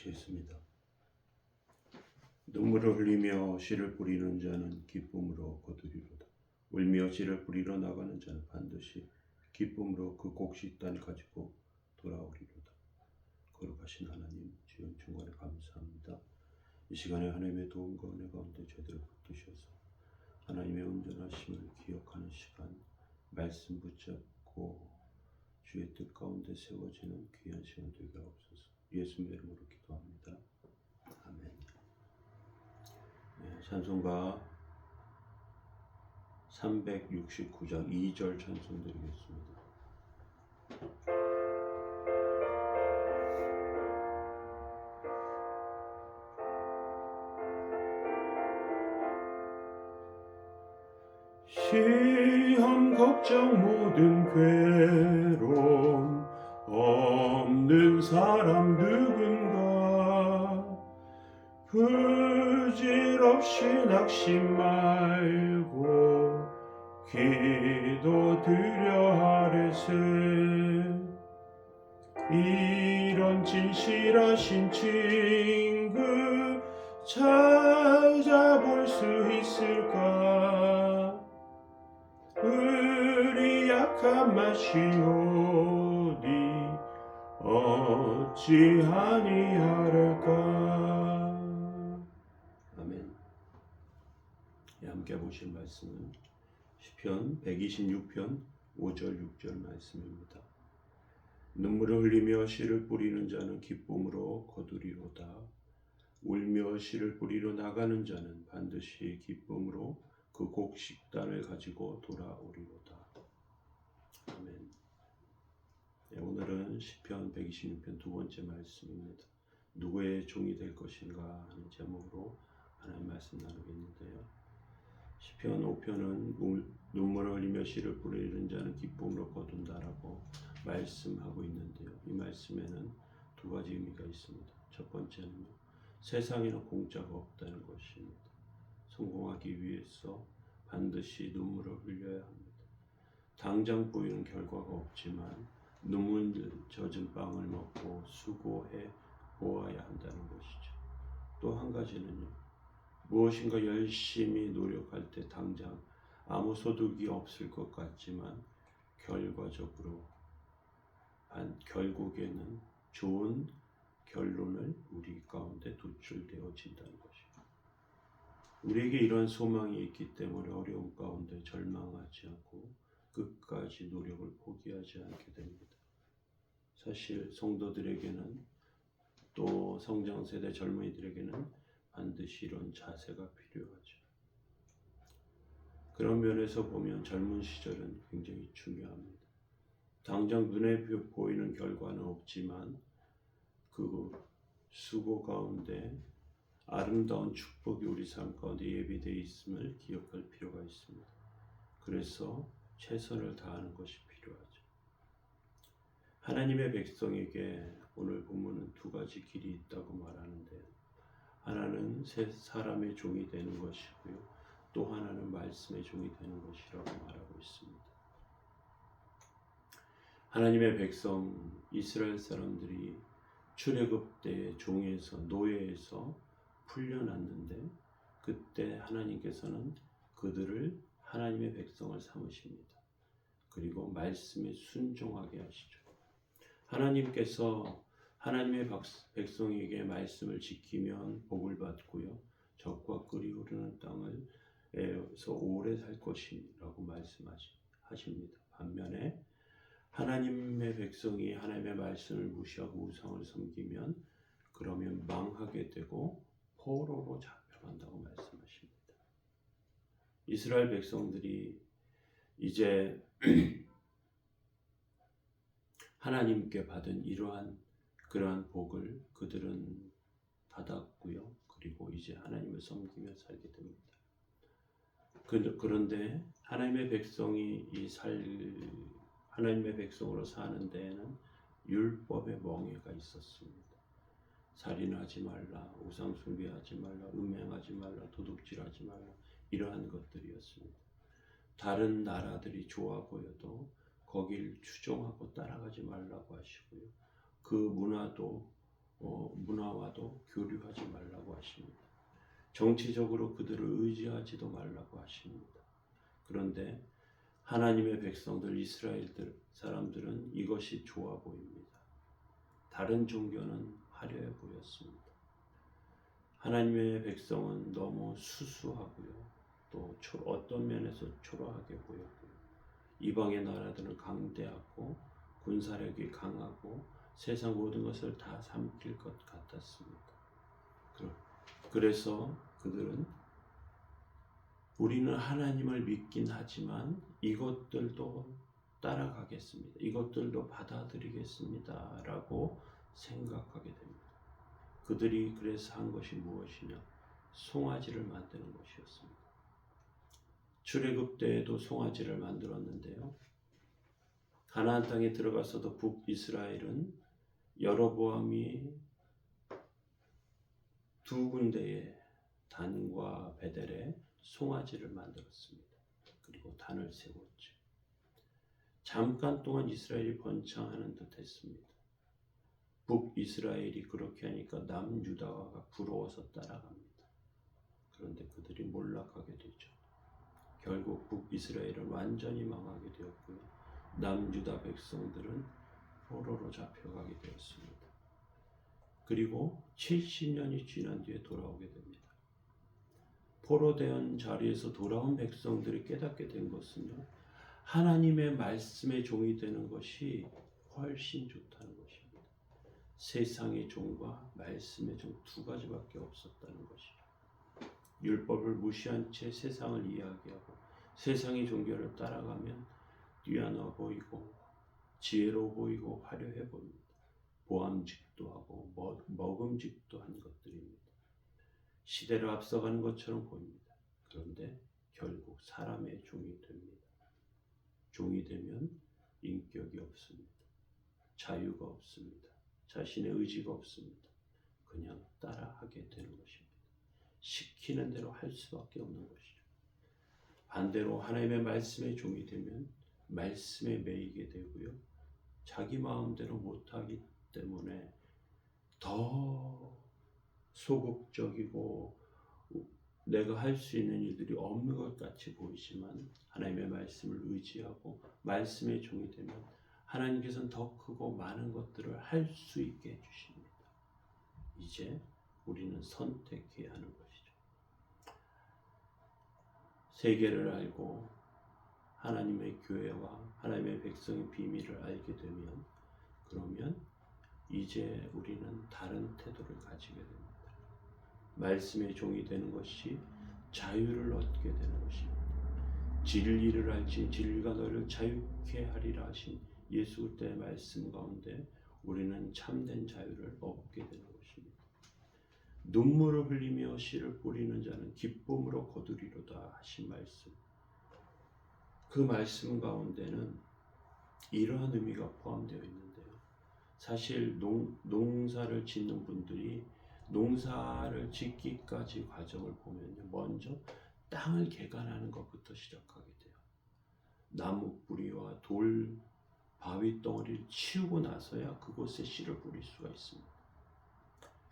기도하시겠습니다. 눈물을 흘리며 씨를 뿌리는 자는 기쁨으로 거두리로다. 울며 씨를 뿌리러 나가는 자는 반드시 기쁨으로 그 곡식단을 가지고 돌아오리로다. 거룩하신 하나님, 주여 중간에 감사합니다. 이 시간에 하나님의 도움과 은혜 가운데 저희들을 붙드셔서 하나님의 온전하심을 기억하는 시간, 말씀 붙잡고 주의 뜻 가운데 세워지는 귀한 시간 되게 하옵소서. 예수님의 이름으로 기도합니다. 아멘. 찬송가 369장 2절 찬송 드리겠습니다. 시험 걱정 모든 괴로움 없는 사람 누군가 부질없이 낙심 말고 기도드려 하래세. 이런 진실하신 친구 찾아볼 수 있을까? 우리 약한 마시오니 어찌하니 하랄까. 아멘. 함께 보실 말씀은 시편 126편 5절 6절 말씀입니다. 눈물을 흘리며 씨를 뿌리는 자는 기쁨으로 거두리로다. 울며 씨를 뿌리러 나가는 자는 반드시 기쁨으로 그 곡식단을 가지고 돌아오리로다. 아멘. 오늘은 시편 126편 두 번째 말씀입니다. 누구의 종이 될 것인가 하는 제목으로 하나님 말씀 나누겠는데요. 시편 5편은 눈물을 흘리며 씨를 뿌리는 자는 기쁨으로 거둔다라고 말씀하고 있는데요. 이 말씀에는 두 가지 의미가 있습니다. 첫 번째는 세상에는 공짜가 없다는 것입니다. 성공하기 위해서 반드시 눈물을 흘려야 합니다. 당장 보이는 결과가 없지만 눈물 젖은 빵을 먹고 수고해 보아야 한다는 것이죠. 또 한 가지는요. 무엇인가 열심히 노력할 때 당장 아무 소득이 없을 것 같지만 결과적으로 결국에는 좋은 결론을 우리 가운데 도출되어진다는 것입니다. 우리에게 이러한 소망이 있기 때문에 어려움 가운데 절망하지 않고 끝까지 노력을 포기하지 않게 됩니다. 사실 성도들에게는 또 성장세대 젊은이들에게는 반드시 이런 자세가 필요하죠. 그런 면에서 보면 젊은 시절은 굉장히 중요합니다. 당장 눈에 보이는 결과는 없지만 그 수고 가운데 아름다운 축복이 우리 삶 가운데 예비되어 있음을 기억할 필요가 있습니다. 그래서 최선을 다하는 것이 필요하죠. 하나님의 백성에게 오늘 본문은 두 가지 길이 있다고 말하는데, 하나는 사람의 종이 되는 것이고요, 또 하나는 말씀의 종이 되는 것이라고 말하고 있습니다. 하나님의 백성 이스라엘 사람들이 출애굽 때 종에서 노예에서 풀려났는데, 그때 하나님께서는 그들을 하나님의 백성을 삼으십니다. 그리고 말씀에 순종하게 하시죠. 하나님께서 하나님의 백성에게 말씀을 지키면 복을 받고요, 적과 꿀이 흐르는 땅에서 오래 살 것이라고 말씀하십니다. 반면에 하나님의 백성이 하나님의 말씀을 무시하고 우상을 섬기면 그러면 망하게 되고 포로로 잡혀간다고 말씀하십니다. 이스라엘 백성들이 이제 하나님께 받은 그러한 복을 그들은 받았고요. 그리고 이제 하나님을 섬기며 살게 됩니다. 그런데 하나님의 백성이 하나님의 백성으로 사는 데에는 율법의 멍에가 있었습니다. 살인하지 말라, 우상 숭배하지 말라, 음행하지 말라, 도둑질하지 말라, 이러한 것들이었습니다. 다른 나라들이 좋아 보여도 거길 추종하고 따라가지 말라고 하시고요, 그 문화도 문화와도 교류하지 말라고 하십니다. 정치적으로 그들을 의지하지도 말라고 하십니다. 그런데 하나님의 백성들 이스라엘들 사람들은 이것이 좋아 보입니다. 다른 종교는 화려해 보였습니다. 하나님의 백성은 너무 수수하고요. 또 어떤 면에서 초라하게 보였고요. 이방의 나라들은 강대하고 군사력이 강하고 세상 모든 것을 다 삼킬 것 같았습니다. 그래서 그들은 우리는 하나님을 믿긴 하지만 이것들도 따라가겠습니다. 이것들도 받아들이겠습니다. 라고 생각하게 됩니다. 그들이 그래서 한 것이 무엇이냐? 송아지를 만드는 것이었습니다. 출애굽 때에도 송아지를 만들었는데요. 가나안 땅에 들어가서도 북이스라엘은 여로보암이 두 군데에 단과 베델에 송아지를 만들었습니다. 그리고 단을 세웠죠. 잠깐 동안 이스라엘이 번창하는 듯 했습니다. 북이스라엘이 그렇게 하니까 남유다가 부러워서 따라갑니다. 그런데 그들이 몰락하게 되죠. 결국 북이스라엘은 완전히 망하게 되었고요. 남유다 백성들은 포로로 잡혀가게 되었습니다. 그리고 70년이 지난 뒤에 돌아오게 됩니다. 포로된 자리에서 돌아온 백성들이 깨닫게 된 것은요. 하나님의 말씀의 종이 되는 것이 훨씬 좋다는 것입니다. 세상의 종과 말씀의 종 두 가지밖에 없었다는 것이죠. 율법을 무시한 채 세상을 이야기하고 세상의 종교를 따라가면 뛰어나 보이고 지혜로워 보이고 화려해 보입니다. 보암직도 하고 먹음직도 한 것들입니다. 시대를 앞서가는 것처럼 보입니다. 그런데 결국 사람의 종이 됩니다. 종이 되면 인격이 없습니다. 자유가 없습니다. 자신의 의지가 없습니다. 그냥 따라하게 되는 것입니다. 시키는 대로 할 수밖에 없는 것이죠. 반대로 하나님의 말씀의 종이 되면 말씀에 매이게 되고요. 자기 마음대로 못하기 때문에 더 소극적이고 내가 할 수 있는 일들이 없는 것 같이 보이지만 하나님의 말씀을 의지하고 말씀의 종이 되면 하나님께서는 더 크고 많은 것들을 할 수 있게 해주십니다. 이제 우리는 선택해야 하는 것이죠. 세계를 알고 하나님의 교회와 하나님의 백성의 비밀을 알게 되면 그러면 이제 우리는 다른 태도를 가지게 됩니다. 말씀의 종이 되는 것이 자유를 얻게 되는 것입니다. 진리를 알지 진리가 너를 자유케 하리라 하신 예수 그리스도의 말씀 가운데 우리는 참된 자유를 얻게 되는 것입니다. 눈물을 흘리며 씨를 뿌리는 자는 기쁨으로 거두리로다 하신 말씀. 그 말씀 가운데는 이러한 의미가 포함되어 있는데요. 사실 농사를 짓는 분들이 농사를 짓기까지 과정을 보면요. 먼저 땅을 개간하는 것부터 시작하게 돼요. 나무 뿌리와 돌, 바위 덩어리를 치우고 나서야 그곳에 씨를 뿌릴 수가 있습니다.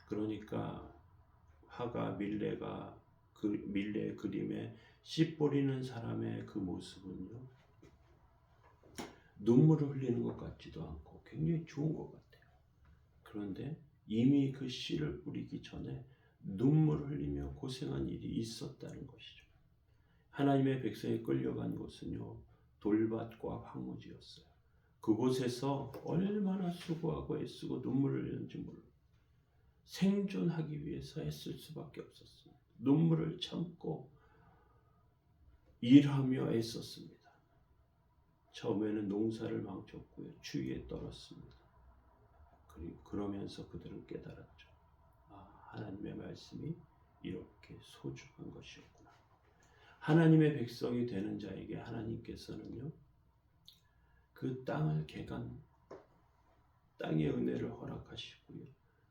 그러니까 화가 밀레가 그 밀레의 그림에 씨 뿌리는 사람의 그 모습은요. 눈물을 흘리는 것 같지도 않고 굉장히 좋은 것 같아요. 그런데 이미 그 씨를 뿌리기 전에 눈물을 흘리며 고생한 일이 있었다는 것이죠. 하나님의 백성이 끌려간 곳은요. 돌밭과 황무지였어요. 그곳에서 얼마나 수고하고 애쓰고 눈물을 흘렸는지 몰라요. 생존하기 위해서 했을 수밖에 없었습니다. 눈물을 참고 일하며 애썼습니다. 처음에는 농사를 망쳤고요. 추위에 떨었습니다. 그러면서 그들은 깨달았죠. 하나님의 말씀이 이렇게 소중한 것이었구나. 하나님의 백성이 되는 자에게 하나님께서는요. 그 땅을 개간 땅의 은혜를 허락하시고요.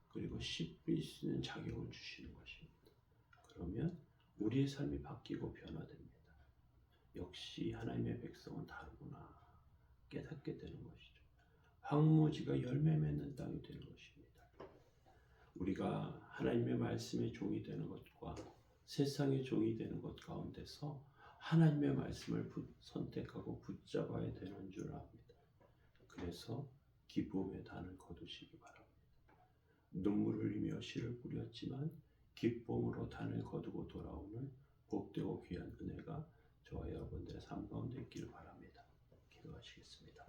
그리고 씨 뿌릴 수 있는 자격을 주시는 것입니다. 그러면 우리의 삶이 바뀌고 변화됩니다. 역시 하나님의 백성은 다르구나 깨닫게 되는 것이죠. 황무지가 열매 맺는 땅이 되는 것입니다. 우리가 하나님의 말씀의 종이 되는 것과 세상의 종이 되는 것 가운데서 하나님의 말씀을 선택하고 붙잡아야 되는 줄 압니다. 그래서 기쁨의 단을 거두시기 바랍니다. 눈물을 흘리며 씨를 뿌렸지만 기쁨으로 단을 거두고 돌아오는 복되고 귀한 은혜가 저와 여러분들의 삶 가운데 있기를 바랍니다. 기도하시겠습니다.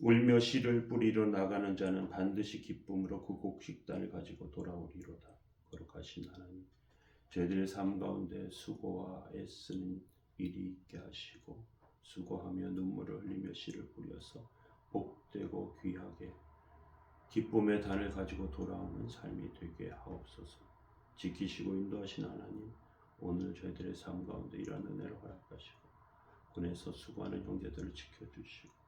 울며 씨를 뿌리러 나가는 자는 반드시 기쁨으로 그 곡식단을 가지고 돌아오리로다. 거룩하신 하나님, 저희들의 삶 가운데 수고와 애쓰는 일이 있게 하시고 수고하며 눈물을 흘리며 씨를 뿌려서 복되고 귀하게 기쁨의 단을 가지고 돌아오는 삶이 되게 하옵소서. 지키시고 인도하신 하나님, 오늘 저희들의 삶 가운데 이러한 은혜를 허락하시고 군에서 수고하는 형제들을 지켜주시고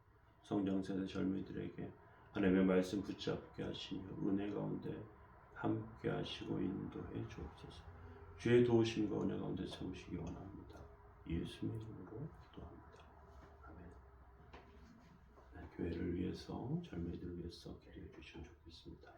성장세대 젊은이들에게 하나님의 말씀 붙잡게 하시며 은혜 가운데 함께 하시고 인도해 주옵소서. 주의 도우심과 은혜 가운데 세우시기 원합니다. 예수님의 이름으로 기도합니다. 아멘. 교회를 위해서 젊은이들을 위해서 기도해 주시면 좋겠습니다.